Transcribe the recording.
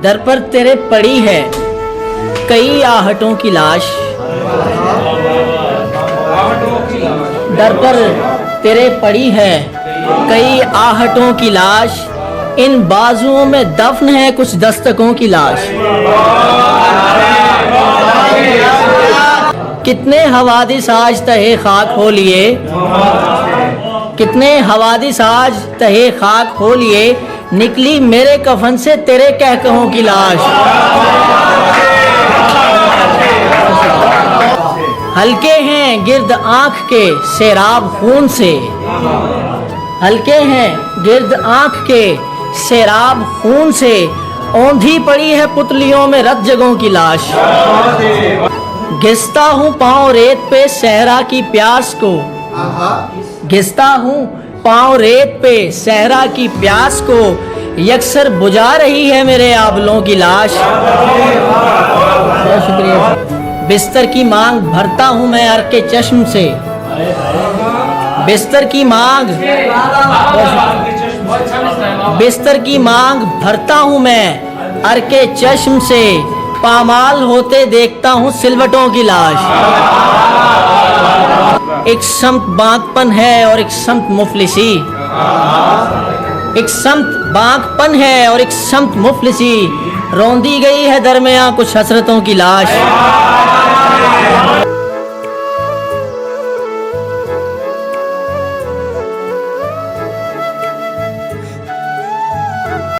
दर पर तेरे पड़ी है कई आहटों की लाश। दर पर तेरे पड़ी है कई आहटों की लाश, इन बाजुओं में दफन है कुछ दस्तकों की लाश। कितने हवादिस आज तहे खाक हो लिए, कितने हवादिस आज तहे खाक हो लिए, निकली मेरे कफन से तेरे कहकहों की लाश। हल्के हैं गिर्द आंख के सैराब खून से, हल्के हैं गिर्द आंख के सैराब खून से, औंधी पड़ी है पुतलियों में रत जगों की लाश। घिसता हूँ पाँव रेत पे सहरा की प्यास को, घिसता हूँ पाँव रेत पे सहरा की प्यास को, यकसर बुझा रही है मेरे आबलों की लाश। बहुत शुक्रिया। बिस्तर की मांग भरता हूँ मैं अर्के चश्म से, बिस्तर की मांग, बिस्तर की मांग भरता हूँ मैं अर्के चश्म से, पामाल होते देखता हूँ सिलवटों की लाश। एक समत बांकपन है और एक समत मुफलिसी, एक समत बांकपन है और एक समत मुफलिसी, रौंदी गई है दरमियां कुछ हसरतों की लाश।